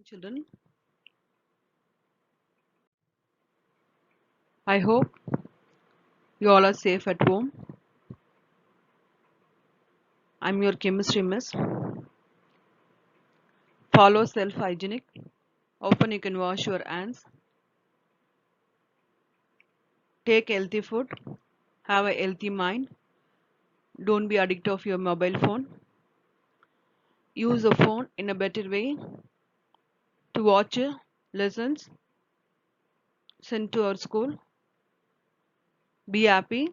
Morning, children. I hope you all are safe at home. I'm your chemistry miss. Follow self-hygienic. Often you can wash your hands. Take healthy food. Have a healthy mind. Don't be addicted of your mobile phone. Use the phone in a better way to watch lessons sent to our school. Be happy.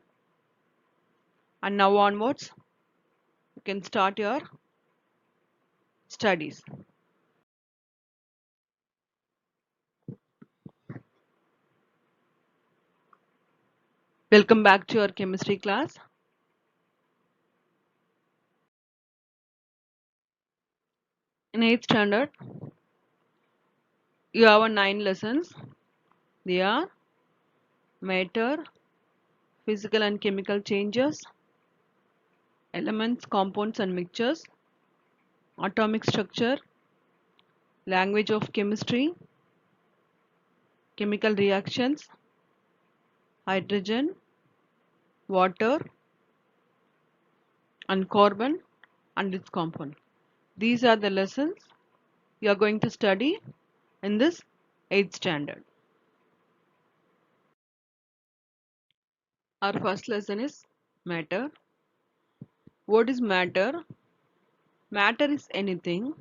And now onwards, you can start your studies. Welcome back to your chemistry class. In 8th standard, you have 9 lessons. They are matter, physical and chemical changes, elements, compounds and mixtures, atomic structure, language of chemistry, chemical reactions, hydrogen, water and carbon and its compound. These are the lessons you are going to study in this 8th standard. Our first lesson is matter. What is matter? Matter is anything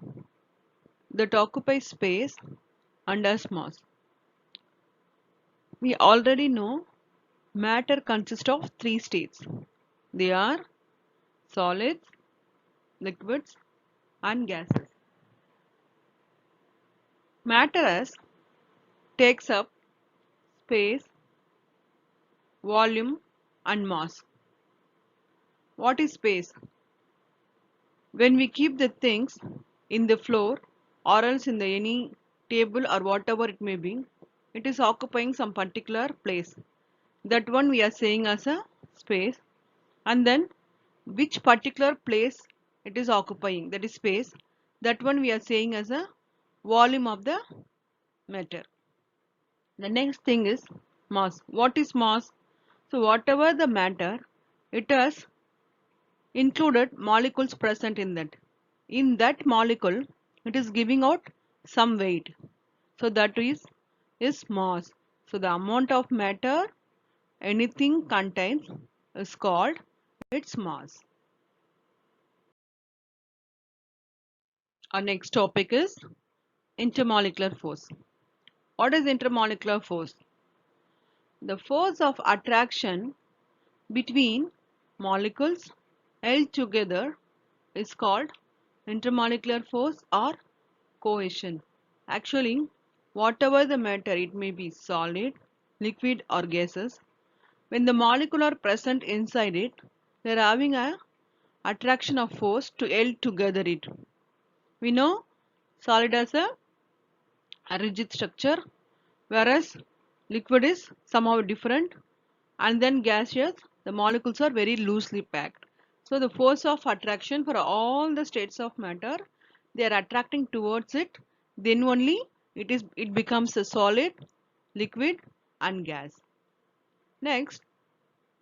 that occupies space and has mass. We already know matter consists of 3 states. They are solids, liquids and gases. Matter takes up space, volume and mass. What is space? When we keep the things in the floor or else in the any table or whatever it may be, it is occupying some particular place. That one we are saying as a space, and then which particular place it is occupying, that is space, that one we are saying as a volume of the matter. The next thing is mass. What is mass? So whatever the matter, it has included molecules present in that. In that molecule, it is giving out some weight. So that is mass. So the amount of matter anything contains is called its mass. Our next topic is intermolecular force. What is intermolecular force? The force of attraction between molecules held together is called intermolecular force or cohesion. Actually, whatever the matter, it may be solid, liquid or gases, when the molecule are present inside it, they are having a attraction of force to held together it. We know solid has a rigid structure, whereas liquid is somehow different, and then gaseous, the molecules are very loosely packed. So the force of attraction for all the states of matter, they are attracting towards it, then only it becomes a solid, liquid and gas. Next,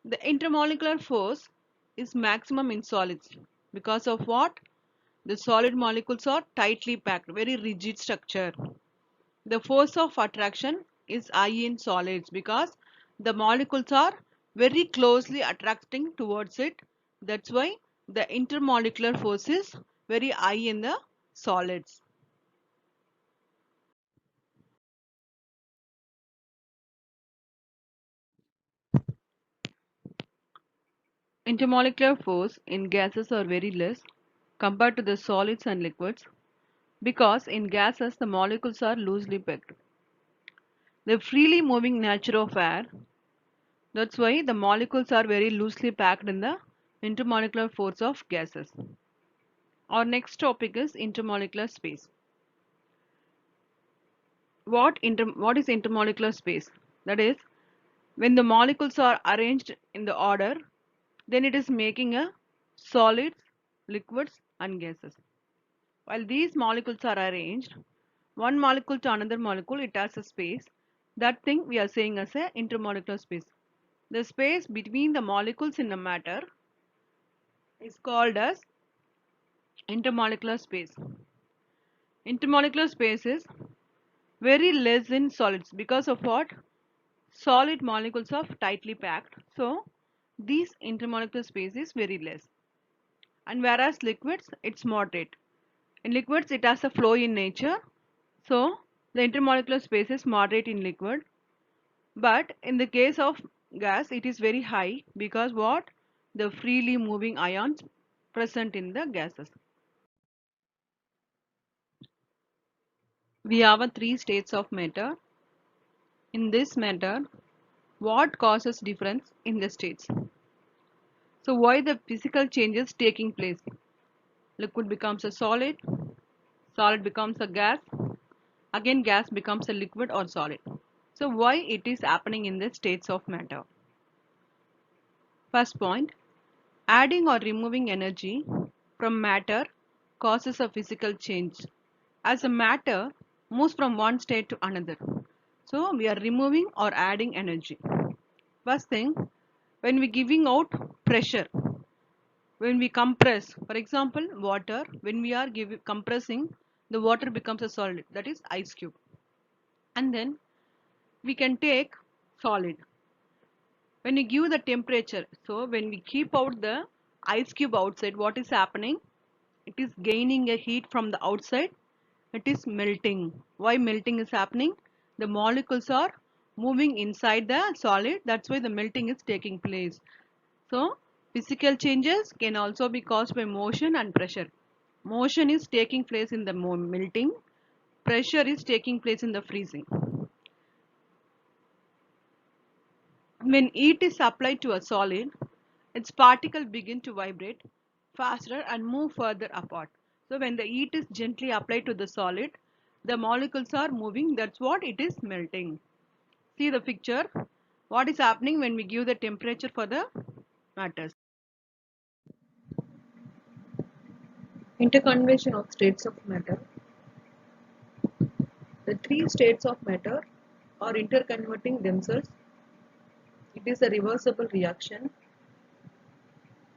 the intermolecular force is maximum in solids. Because of what? The solid molecules are tightly packed, very rigid structure. The force of attraction is high in solids because the molecules are very closely attracting towards it. That's why the intermolecular force is very high in the solids. Intermolecular force in gases are very less compared to the solids and liquids because in gases the molecules are loosely packed. The freely moving nature of air, that's why the molecules are very loosely packed in the intermolecular force of gases. Our next topic is intermolecular space. What is intermolecular space? That is, when the molecules are arranged in the order, then it is making a solids, liquids and gases. While these molecules are arranged, one molecule to another molecule, it has a space. That thing we are saying as a intermolecular space. The space between the molecules in the matter is called as intermolecular space. Intermolecular space is very less in solids because of what? Solid molecules are tightly packed. So this intermolecular space is very less. And whereas liquids, it's moderate. In liquids, it has a flow in nature. So the intermolecular space is moderate in liquid. But in the case of gas, it is very high because what? The freely moving ions present in the gases. We have a three states of matter. In this matter, what causes difference in the states? So why the physical changes taking place? Liquid becomes a solid, solid becomes a gas, again gas becomes a liquid or solid. So why it is happening in the states of matter? First point, adding or removing energy from matter causes a physical change as a matter moves from one state to another. So we are removing or adding energy. First thing, when we giving out pressure, when we compress, for example water, when we are compressing, the water becomes a solid, that is ice cube. And then we can take solid. When you give the temperature, so when we keep out the ice cube outside, what is happening? It is gaining a heat from the outside. It is melting. Why melting is happening? The molecules are moving inside the solid. That's why the melting is taking place. So physical changes can also be caused by motion and pressure. Motion is taking place in the melting. Pressure is taking place in the freezing. When heat is applied to a solid, its particles begin to vibrate faster and move further apart. So when the heat is gently applied to the solid, the molecules are moving. That's what it is melting. See the picture. What is happening when we give the temperature for the matters? Interconversion of states of matter. The three states of matter are interconverting themselves. It is a reversible reaction.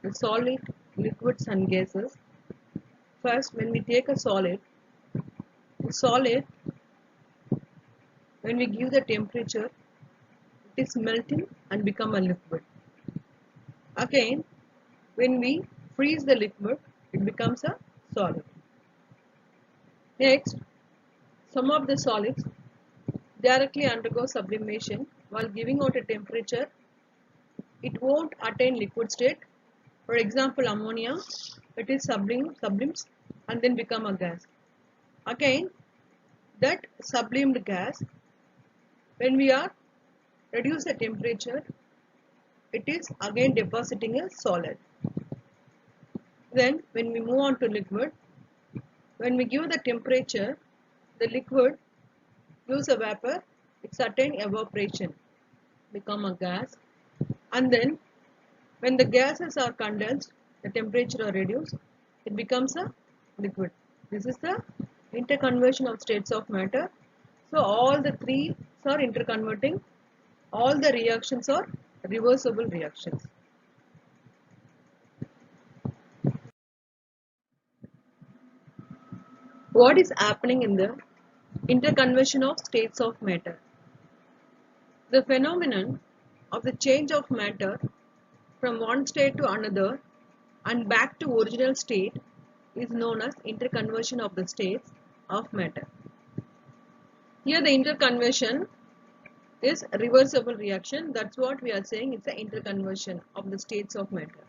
The solid, liquids and gases. First, when we take a solid, the solid, when we give the temperature, it is melting and become a liquid. Again, when we freeze the liquid, it becomes a solid. Next, some of the solids directly undergo sublimation. While giving out a temperature, it won't attain liquid state. For example, ammonia, it is sublimes and then become a gas. Again, that sublimed gas, when we are reduce the temperature, it is again depositing a solid. Then when we move on to liquid, when we give the temperature, the liquid gives a vapor, it's attain evaporation, become a gas. And then when the gases are condensed, the temperature are reduced, it becomes a liquid. This is the interconversion of states of matter. So all the three are interconverting. All the reactions are reversible reactions. What is happening in the interconversion of states of matter? The phenomenon of the change of matter from one state to another and back to original state is known as interconversion of the states of matter. Here the interconversion is reversible reaction. That's what we are saying. It's the interconversion of the states of matter.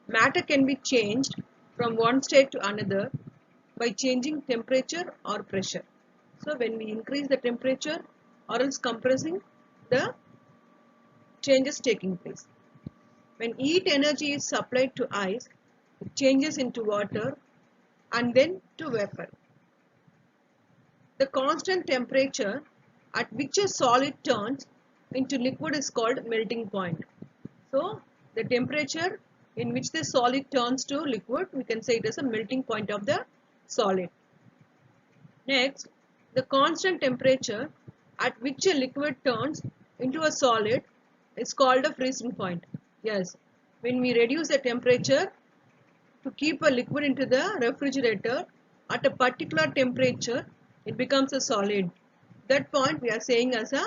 Matter can be changed from one state to another by changing temperature or pressure. So when we increase the temperature or else compressing, the changes taking place. When heat energy is supplied to ice, it changes into water and then to vapor. The constant temperature at which a solid turns into liquid is called melting point. So the temperature in which the solid turns to liquid, we can say it is a melting point of the solid. Next, the constant temperature at which a liquid turns into a solid is called a freezing point. Yes, when we reduce the temperature to keep a liquid into the refrigerator at a particular temperature, it becomes a solid. That point we are saying as a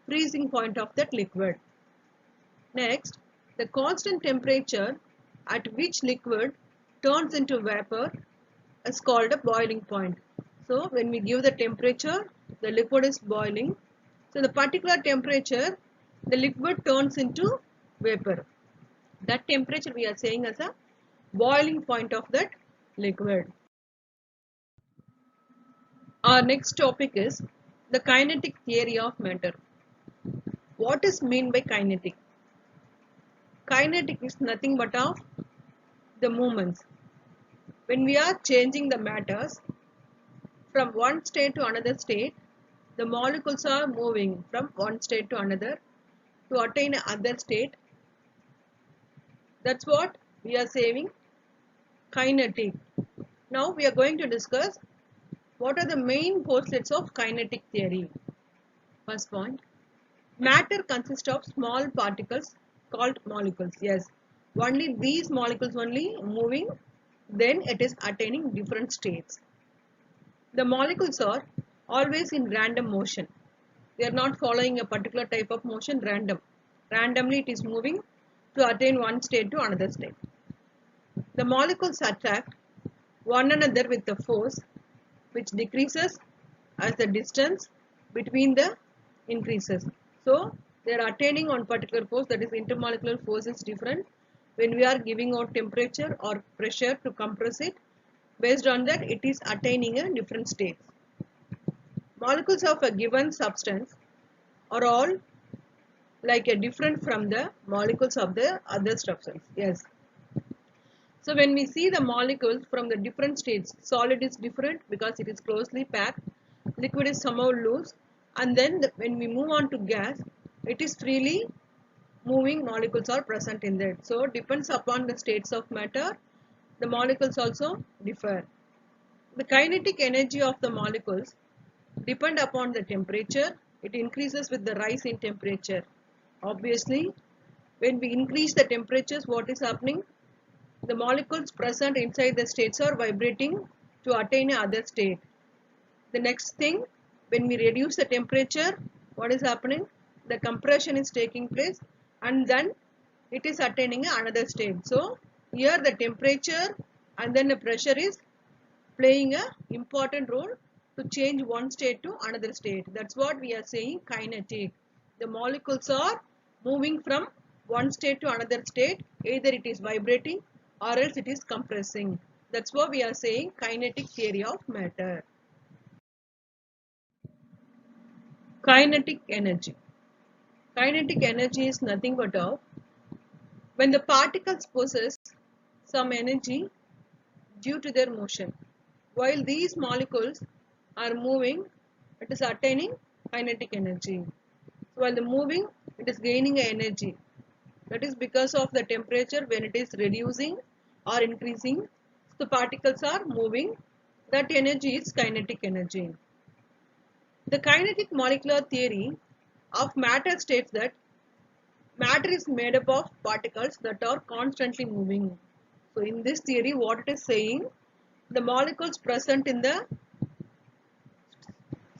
freezing point of that liquid. Next, the constant temperature at which liquid turns into vapor is called a boiling point. So when we give the temperature, the liquid is boiling. So the particular temperature, the liquid turns into vapor. That temperature we are saying as a boiling point of that liquid. Our next topic is the kinetic theory of matter. What is meant by kinetic? Kinetic is nothing but of the movements. When we are changing the matters from one state to another state, the molecules are moving from one state to another to attain another state. That's what we are saying kinetic. Now we are going to discuss what are the main postulates of kinetic theory. First point, matter consists of small particles called molecules. Yes, only these molecules only moving, then it is attaining different states. The molecules are always in random motion. They are not following a particular type of motion random. Randomly it is moving to attain one state to another state. The molecules attract one another with a force which decreases as the distance between the increases. So they are attaining one particular force, that is intermolecular force is different. When we are giving out temperature or pressure to compress it, based on that it is attaining a different state. Molecules of a given substance are all like a different from the molecules of the other substance. Yes. So when we see the molecules from the different states, solid is different because it is closely packed, liquid is somehow loose, and then when we move on to gas, it is freely moving molecules are present in that. So depends upon the states of matter, the molecules also differ. The kinetic energy of the molecules depend upon the temperature. It increases with the rise in temperature. Obviously, when we increase the temperatures, what is happening? The molecules present inside the states are vibrating to attain another state. The next thing, when we reduce the temperature, what is happening? The compression is taking place and then it is attaining another state. So here the temperature and then the pressure is playing a important role to change one state to another state. That's what we are saying kinetic. The molecules are moving from one state to another state, either it is vibrating or else it is compressing. That's what we are saying kinetic theory of matter. Kinetic energy. Kinetic energy is nothing but of when the particles possess some energy due to their motion. While these molecules are moving, it is attaining kinetic energy. So while the moving, it is gaining energy. That is because of the temperature when it is reducing or increasing. The particles are moving. That energy is kinetic energy. The kinetic molecular theory of matter states that matter is made up of particles that are constantly moving. So in this theory, what it is saying, the molecules present in the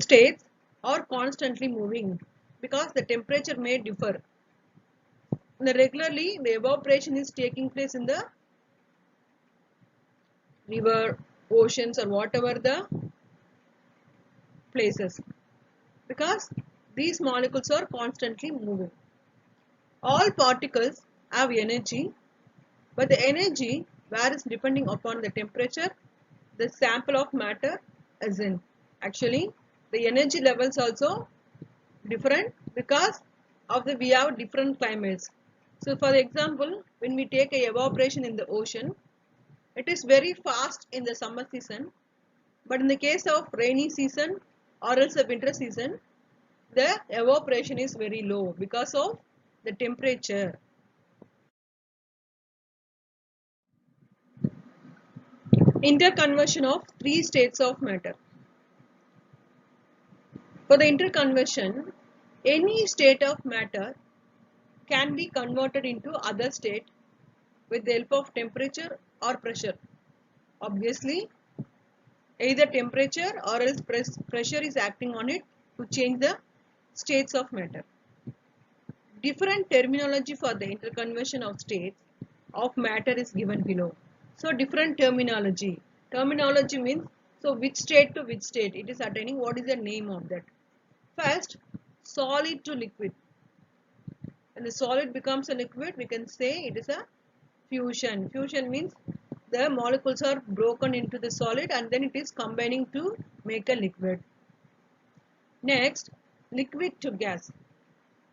states are constantly moving because the temperature may differ. Regularly, the evaporation is taking place in the river, oceans, or whatever the places because these molecules are constantly moving. All particles have energy, but the energy varies depending upon the temperature the sample of matter is in. Actually, the energy levels also different because of the we have different climates. So for example, when we take a evaporation in the ocean, it is very fast in the summer season, but in the case of rainy season or else the winter season, the evaporation is very low because of the temperature. Interconversion of three states of matter. For the interconversion, any state of matter can be converted into other state with the help of temperature or pressure. Obviously, either temperature or else pressure is acting on it to change the states of matter. Different terminology for the interconversion of states of matter is given below. So different terminology. Terminology means so which state to which state it is attaining, what is the name of that. First, solid to liquid. When the solid becomes a liquid, we can say it is a fusion. Fusion means the molecules are broken into the solid and then it is combining to make a liquid. Next, liquid to gas.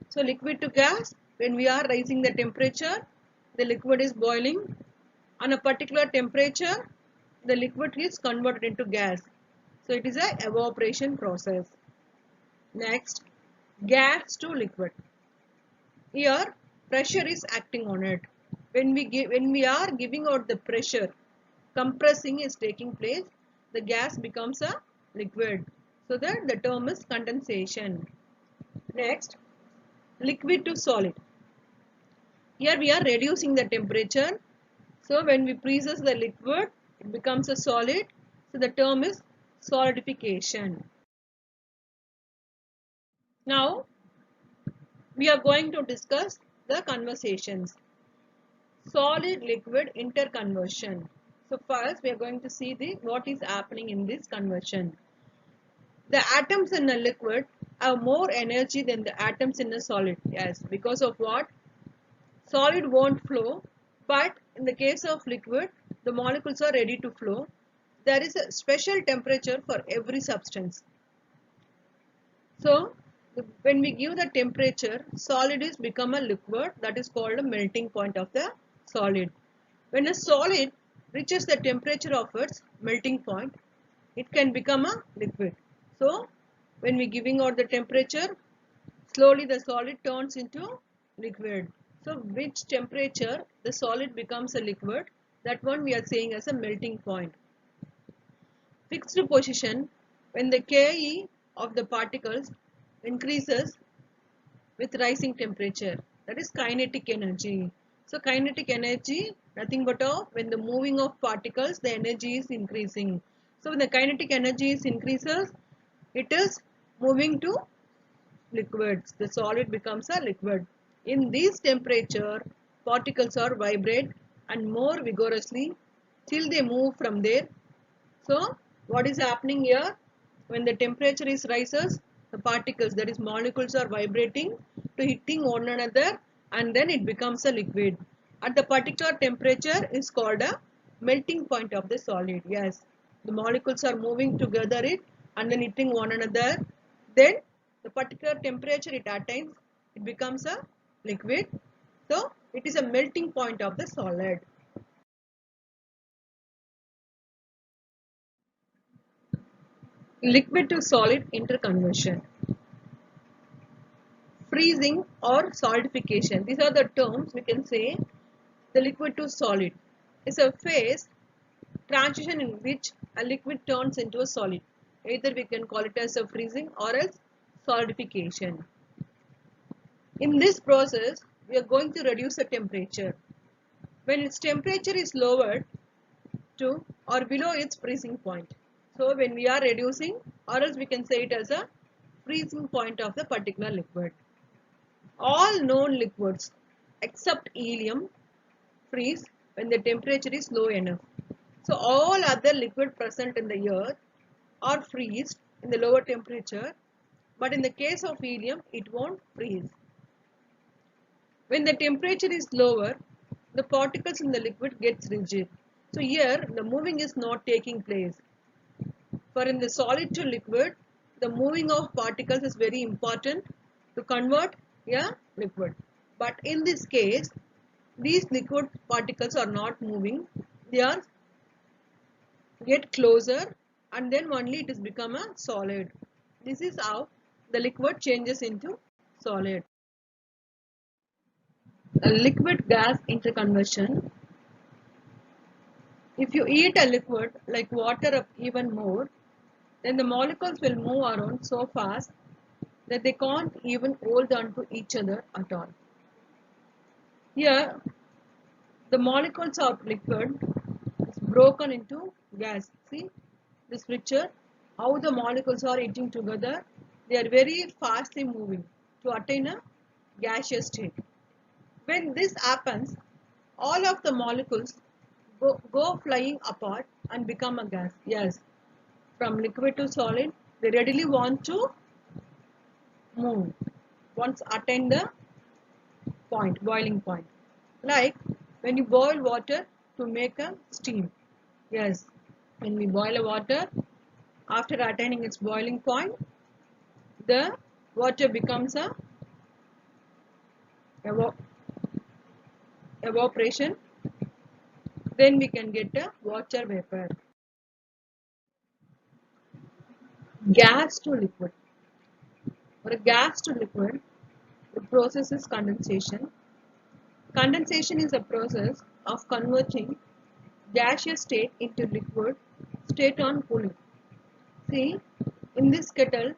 So liquid to gas, when we are raising the temperature, the liquid is boiling. On a particular temperature, the liquid is converted into gas. So it is a evaporation process. Next, gas to liquid. Here, pressure is acting on it. When we are giving out the pressure, compressing is taking place. The gas becomes a liquid. So that the term is condensation. Next, liquid to solid. Here we are reducing the temperature. So when we preheat the liquid, it becomes a solid. So the term is solidification. Now we are going to discuss the conversations. Solid liquid interconversion. So first we are going to see what is happening in this conversion. The atoms in a liquid have more energy than the atoms in a solid. Yes, because of what? Solid won't flow, but in the case of liquid, the molecules are ready to flow. There is a special temperature for every substance. So, when we give the temperature, solid is become a liquid, that is called a melting point of the solid. When a solid reaches the temperature of its melting point, it can become a liquid. So, when we giving out the temperature, slowly the solid turns into liquid. So which temperature the solid becomes a liquid, that one we are saying as a melting point. Fixed position, when the Ke of the particles increases with rising temperature, that is kinetic energy. So kinetic energy, nothing but when the moving of particles, the energy is increasing. So when the kinetic energy is increases, it is moving to liquids. The solid becomes a liquid. In this temperature, particles are vibrate and more vigorously till they move from there. So, what is happening here? When the temperature is rises, the particles, that is molecules, are vibrating to hitting one another and then it becomes a liquid. At the particular temperature is called a melting point of the solid. Yes, the molecules are moving together it and then hitting one another. Then the particular temperature it attains, it becomes a liquid. So it is a melting point of the solid. Liquid to solid interconversion. Freezing or solidification. These are the terms we can say. The liquid to solid is a phase transition in which a liquid turns into a solid. Either we can call it as a freezing or else solidification. In this process, we are going to reduce the temperature. When its temperature is lowered to or below its freezing point. So when we are reducing, or else we can say it as a freezing point of the particular liquid. All known liquids except helium freeze when the temperature is low enough. So all other liquid present in the earth are freeze in the lower temperature, but in the case of helium it won't freeze. When the temperature is lower, the particles in the liquid gets rigid. So here the moving is not taking place. For in the solid to liquid, the moving of particles is very important to convert a liquid. But in this case, these liquid particles are not moving. They are get closer and then only it is become a solid. This is how the liquid changes into solid. A liquid gas interconversion. If you heat a liquid like water up even more, then the molecules will move around so fast that they can't even hold on to each other at all. Here, the molecules of liquid is broken into gas. See this picture, how the molecules are hitting together. They are very fastly moving to attain a gaseous state. When this happens, all of the molecules go flying apart and become a gas. Yes, from liquid to solid, they readily want to move once attain the point, boiling point. Like when you boil water to make a steam. Yes, when we boil a water, after attaining its boiling point, the water becomes a evo evaporation. Then we can get a water vapor. Gas to liquid. For a gas to liquid, the process is condensation. Condensation is a process of converting gaseous state into liquid state on cooling. See, in this kettle,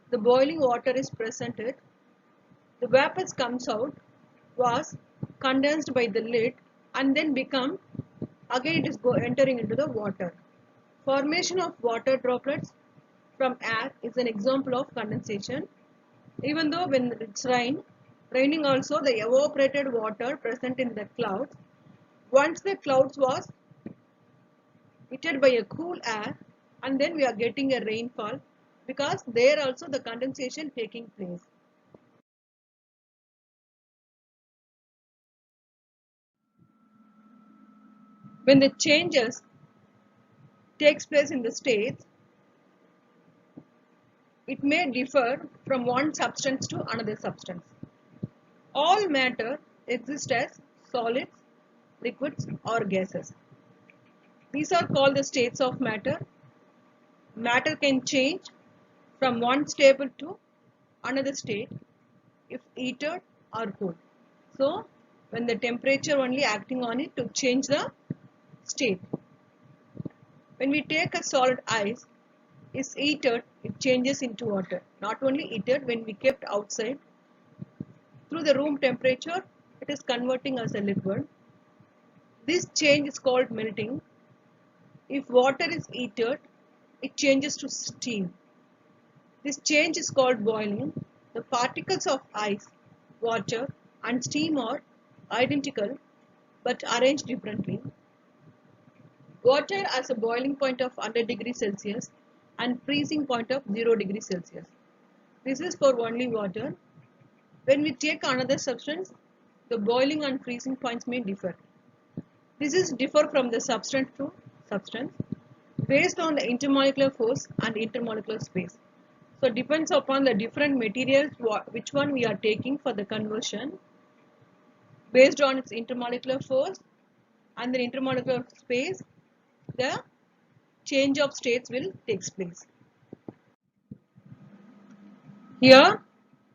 the boiling water is presented. The vapors comes out, was condensed by the lid, and then become again it is entering into the water. Formation of water droplets from air is an example of condensation. Even though when it's raining also the evaporated water present in the clouds, once the clouds was heated by a cool air, and then we are getting a rainfall, because there also the condensation taking place. When the changes takes place in the states, it may differ from one substance to another substance. All matter exists as solids, liquids or gases. These are called the states of matter. Matter can change from one stable to another state if heated or cooled. So, when the temperature only acting on it to change the state. When we take a solid ice, is heated, it changes into water. Not only heated, when we kept outside, through the room temperature, it is converting as a liquid. This change is called melting. If water is heated, it changes to steam. This change is called boiling. The particles of ice, water and steam are identical but arranged differently. Water has a boiling point of 100 degrees Celsius and freezing point of 0 degrees Celsius. This is for only water. When we take another substance, the boiling and freezing points may differ. This is differ from the substance to substance based on the intermolecular force and intermolecular space. So it depends upon the different materials which one we are taking for the conversion. Based on its intermolecular force and the intermolecular space, the change of states will take place. Here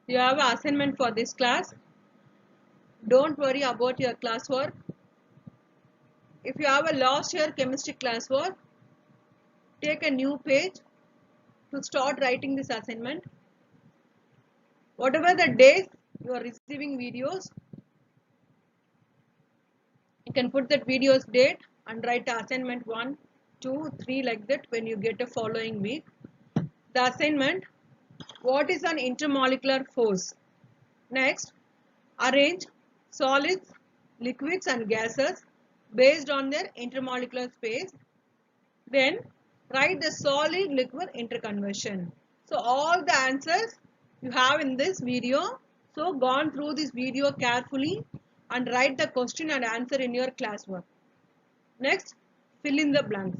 you have an assignment for this class. Don't worry about your classwork. If you have a last year chemistry classwork, take a new page to start writing this assignment. Whatever the days you are receiving videos, you can put that video's date and write assignment 1, 2, 3 like that when you get a following week. The assignment, what is an intermolecular force? Next, arrange solids, liquids and gases based on their intermolecular space. Then write the solid liquid interconversion. So all the answers you have in this video. So gone through this video carefully and write the question and answer in your classwork. Next, fill in the blanks.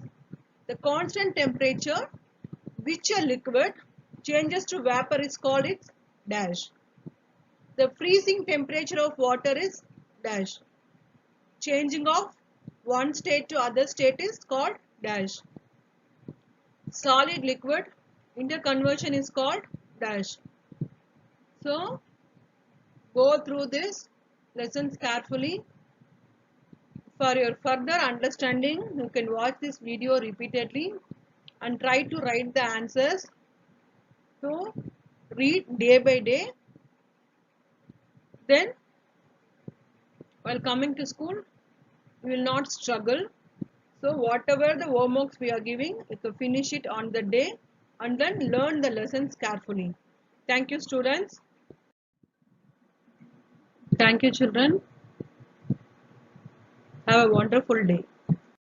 The constant temperature which a liquid changes to vapor is called its dash. The freezing temperature of water is dash. Changing of one state to other state is called dash. Solid liquid interconversion is called dash. So go through this lessons carefully. For your further understanding, you can watch this video repeatedly and try to write the answers to read day by day. Then while coming to school, we will not struggle. So whatever the homeworks we are giving, you can finish it on the day and then learn the lessons carefully. Thank you, students. Thank you, children. Have a wonderful day.